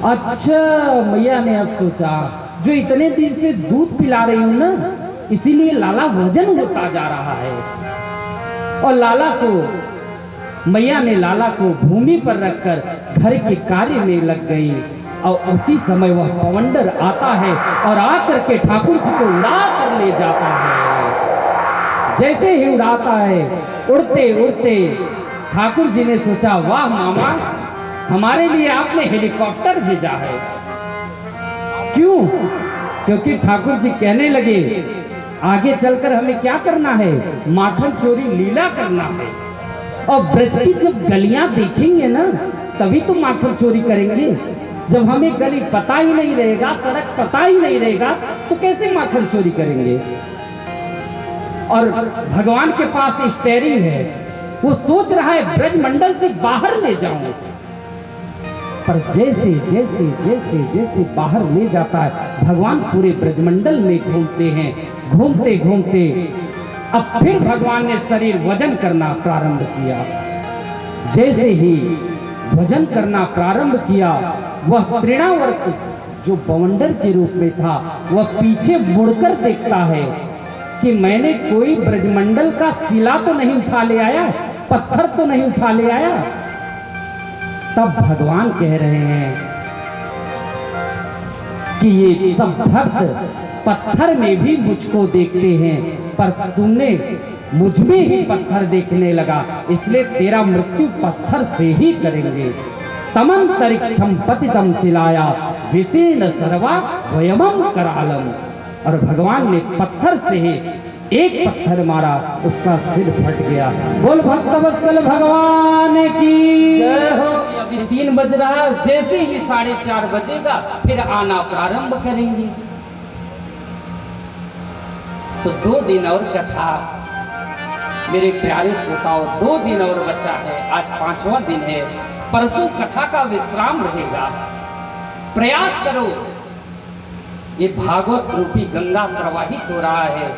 Speaker 2: अच्छा, मैया ने अब सोचा, जो इतने दिन से दूध पिला रही हूं ना, इसीलिए लाला वजन होता जा रहा है। और लाला को, मैया ने लाला को भूमि पर रखकर घर के कार्य में लग गई। और उसी समय वह बवंडर आता है और आकर के ठाकुर जी को उड़ा कर ले जाता है। जैसे ही उड़ाता है, उड़ते उड़ते ठाकुर जी ने सोचा, वाह मामा, हमारे लिए आपने हेलीकॉप्टर भेजा है। क्यों? क्योंकि ठाकुर जी कहने लगे, आगे चलकर हमें क्या करना है, माखन चोरी लीला करना है। और ब्रज की जब गलियां देखेंगे ना, तभी तो माखन चोरी करेंगे। जब हमें गली पता ही नहीं रहेगा, सड़क पता ही नहीं रहेगा, तो कैसे माखन चोरी करेंगे। और भगवान के पास स्टीयरिंग है, वो सोच रहा है ब्रज मंडल से बाहर ले जाऊं, पर जैसे जैसे जैसे जैसे बाहर ले जाता है, भगवान पूरे ब्रजमंडल में घूमते हैं। घूमते घूमते अब फिर भगवान ने शरीर वजन करना प्रारंभ किया। जैसे ही वजन करना प्रारंभ किया, वह तृणावर्त जो बवंडर के रूप में था, वह पीछे मुड़कर देखता है कि मैंने कोई ब्रजमंडल का शिला तो नहीं उठा ले आया, पत्थर तो नहीं उठा ले आया। तब भगवान कह रहे हैं कि ये सब भक्त पत्थर में भी मुझको देखते हैं, पर तुमने मुझ में ही पत्थर देखने लगा, इसलिए तेरा मृत्यु पत्थर से ही करेंगे। तमंतरिक्षम पतितम शिलाया विशीर्ण सर्वा वयमं करालम। और भगवान ने पत्थर से ही एक पत्थर मारा, उसका सिर फट गया। बोल भक्तवत्सल भगवान की जय हो। अभी 3 बज रहा है, जैसे ही 4:30 बजेगा फिर आना प्रारंभ करेंगे। तो 2 दिन और कथा मेरे प्यारे श्रोताओं, 2 दिन और बचा है। आज 5वां दिन है, परसों कथा का विश्राम रहेगा। प्रयास करो, ये भागवत रूपी गंगा प्रवाहित हो रहा है,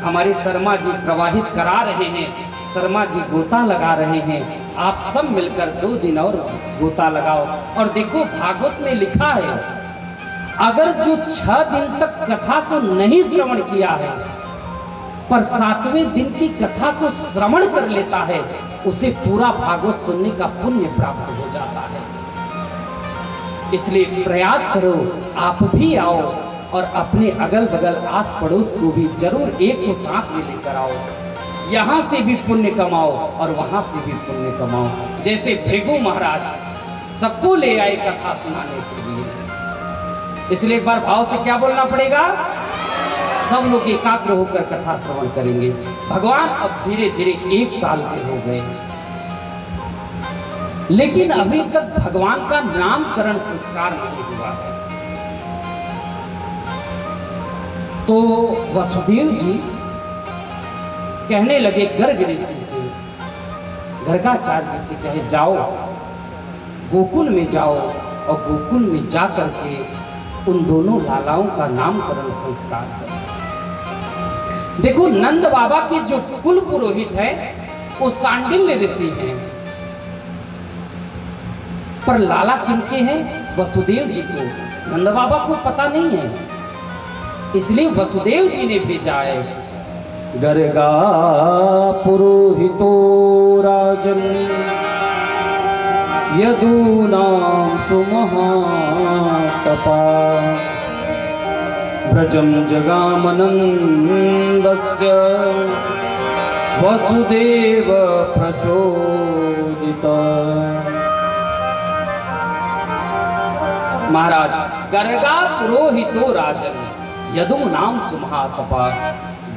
Speaker 2: हमारे शर्मा जी प्रवाहित करा रहे हैं, शर्मा जी गोता लगा रहे हैं। आप सब मिलकर 2 दिन और गोता लगाओ। और देखो भागवत में लिखा है, अगर जो 6 दिन तक कथा को नहीं श्रवण किया है, पर 7वें दिन की कथा को श्रवण कर लेता है, उसे पूरा भागवत सुनने का पुण्य प्राप्त हो जाता है। इसलिए प्रयास करो, आप भी आओ और अपने अगल बगल आस पड़ोस को भी जरूर एक को साथ में लेकर आओ। यहाँ से भी पुण्य कमाओ और वहाँ से भी पुण्य कमाओ। जैसे भृगु महाराज सबको ले आए कथा सुनाने के लिए। इसलिए एक बार भाव से क्या बोलना पड़ेगा, सब लोग एकाग्र होकर कथा श्रवण करेंगे। भगवान अब धीरे धीरे 1 साल के हो गए, लेकिन अभी तक भगवान का नामकरण संस्कार नहीं हुआ है। तो वसुदेव जी कहने लगे गर्ग ऋषि से, गर्गाचार्य जी से कहे जाओ गोकुल में जाओ और गोकुल में जा करके उन दोनों लालाओं का नामकरण संस्कार करो। देखो नंद बाबा के जो कुल पुरोहित है वो सांडिल्य ऋषि हैं, पर लाला किनके हैं, वसुदेव जी को। नंद बाबा को पता नहीं है, इसलिए वसुदेव जी ने भेजा है। गर्गा पुरोहितो राजन यदूनां सुमहातपा व्रजं जगामनन्दस्य वसुदेव प्रचोदिता। महाराज गर्गा पुरोहितो राजन यदु नाम सुमहातपा,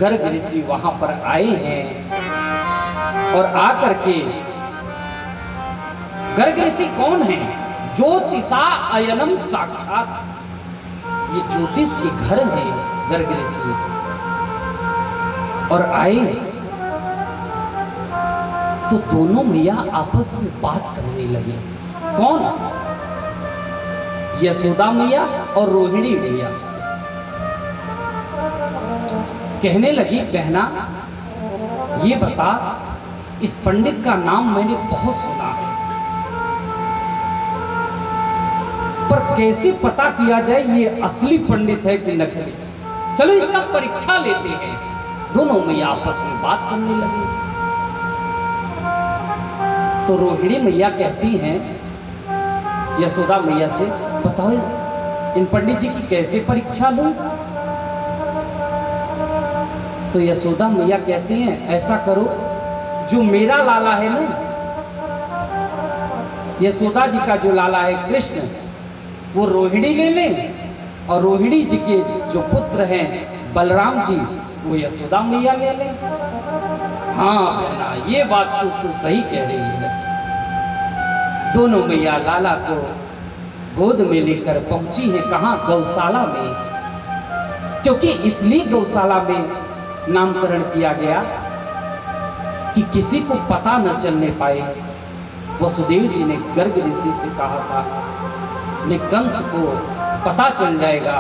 Speaker 2: गर्ग ऋषि वहां पर आए हैं और आकर के, गर्ग ऋषि कौन है, ज्योतिषा अयनम साक्षात, ये ज्योतिष के घर है गर्ग ऋषि। और आए तो दोनों मैया आपस में बात करने लगे। कौन, यशोदा मैया और रोहिणी मैया। कहने लगी बहना ये बता, इस पंडित का नाम मैंने बहुत सुना है, पर कैसे पता किया जाए ये असली पंडित है कि नकली। चलो इसका परीक्षा लेते हैं। दोनों मैया आपस में बात करने लगी। तो रोहिणी मैया कहती हैं यशोदा मैया से, बताओ इन पंडित जी की कैसे परीक्षा लूं। तो यशोदा मैया कहती हैं ऐसा करो, जो मेरा लाला है ना, यशोदा जी का जो लाला है कृष्ण, वो रोहिणी ले लें, और रोहिणी जी के जो पुत्र हैं बलराम जी, वो यशोदा मैया ले लें। हाँ बहना ये बात तू सही कह रही है। दोनों मैया लाला को गोद में लेकर पहुंची है, कहाँ, गौशाला में। क्योंकि इसलिए गौशाला में नामकरण किया गया कि किसी को पता न चलने पाए। वसुदेव जी ने गर्ग ऋषि से कहा था ने कंस को पता चल जाएगा,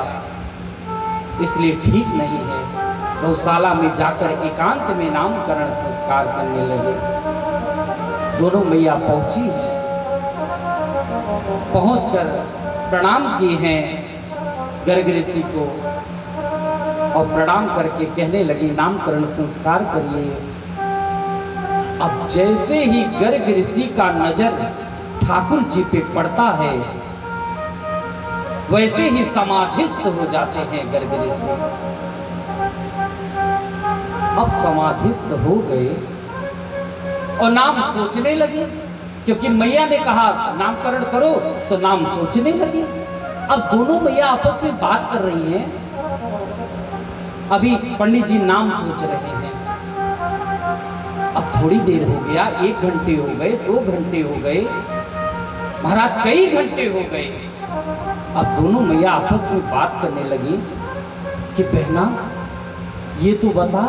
Speaker 2: इसलिए ठीक नहीं है। गौशाला में जाकर एकांत में नामकरण संस्कार करने लगे। दोनों मैया पहुंची हैं, पहुंचकर प्रणाम किए हैं गर्ग ऋषि को और प्रणाम करके कहने लगी नामकरण संस्कार करिए। अब जैसे ही गर्ग ऋषि का नजर ठाकुर जी पे पड़ता है, वैसे ही समाधिस्थ हो जाते हैं गर्ग ऋषि। अब समाधिस्थ हो गए और नाम सोचने लगे, क्योंकि मैया ने कहा नामकरण करो, तो नाम सोचने लगे। अब दोनों मैया आपस में बात कर रही हैं। अभी पंडित जी नाम सोच रहे हैं। अब थोड़ी देर हो गया, 1 घंटे हो गए, 2 घंटे हो गए, महाराज कई घंटे हो गए। अब दोनों मैया आपस में बात करने लगी कि बहना ये तो बता,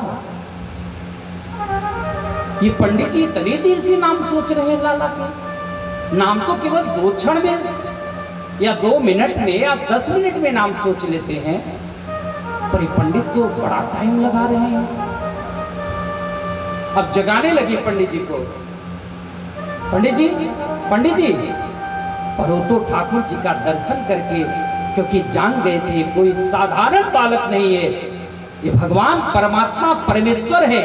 Speaker 2: ये पंडित जी इतने देर से नाम सोच रहे हैं लाला के। नाम तो केवल 2 क्षण में या 2 मिनट में या 10 मिनट में नाम सोच लेते हैं, पर ये पंडित तो बड़ा टाइम लगा रहे हैं। अब जगाने लगी पंडित जी को। पंडित जी, पंडित जी। पर वो तो ठाकुर जी का दर्शन करके, क्योंकि जान गए थे कोई साधारण बालक नहीं है, ये भगवान परमात्मा परमेश्वर है,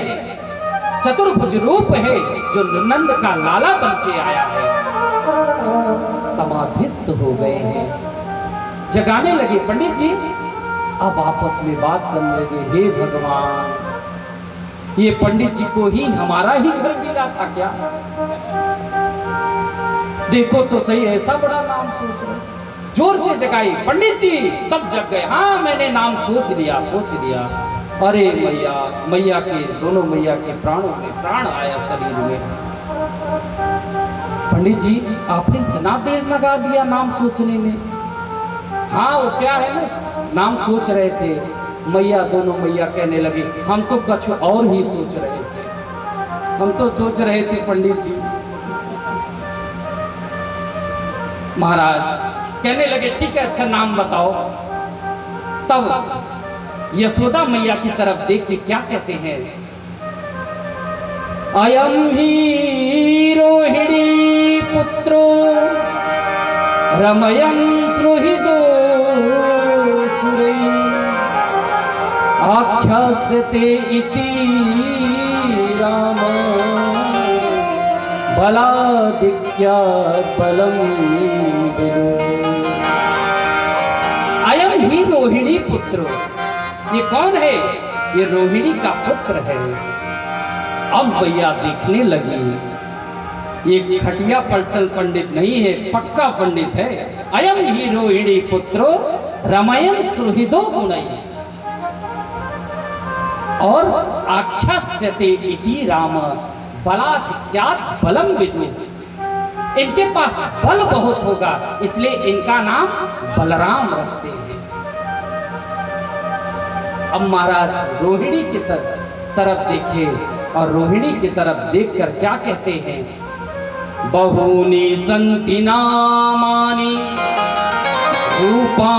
Speaker 2: चतुर्भुज रूप है, जो नंद का लाला बन के आया है। समाधिस्थ हो गए हैं। जगाने लगे पंडित जी। अब आपस में बात करने लगे, हे भगवान, ये पंडित जी को ही हमारा ही घर मिला था क्या? देखो तो सही, ऐसा बड़ा नाम सोच रहे। जोर से जगाई पंडित जी, तब जग गए। हाँ मैंने नाम सोच लिया, सोच लिया। अरे मैया, मैया के, दोनों मैया के प्राणों में प्राण आया शरीर में। पंडित जी आपने इतना देर लगा दिया नाम सोचने में। हाँ वो क्या है ना, नाम सोच रहे थे। मैया, दोनों मैया कहने लगी हम तो कुछ और ही सोच रहे थे, हम तो सोच रहे थे पंडित जी। महाराज कहने लगे ठीक है, अच्छा नाम बताओ। तब यशोदा मैया की तरफ देख के क्या कहते हैं, अयम ही रोहिणी पुत्रो रमयं सुहृदो सुरै आख्यास्यते इति राम बलादिक्यात् बलं विदु। अयम ही रोहिणी पुत्रो, ये कौन है? ये रोहिणी का पुत्र है। अब भैया देखने लगी, ये खटिया पलटल पंडित नहीं है, पक्का पंडित है। अयम ही रोहिणी पुत्रो रमयं सुहृदो गुणै और आख्यास्यते इति राम बलाधिक्यात् बलं विदु। इनके पास बल बहुत होगा, इसलिए इनका नाम बलराम रखते हैं। अब महाराज रोहिणी की तरफ देखे और रोहिणी की तरफ देखकर क्या कहते हैं, बहूनि सन्ति नामानि रूपा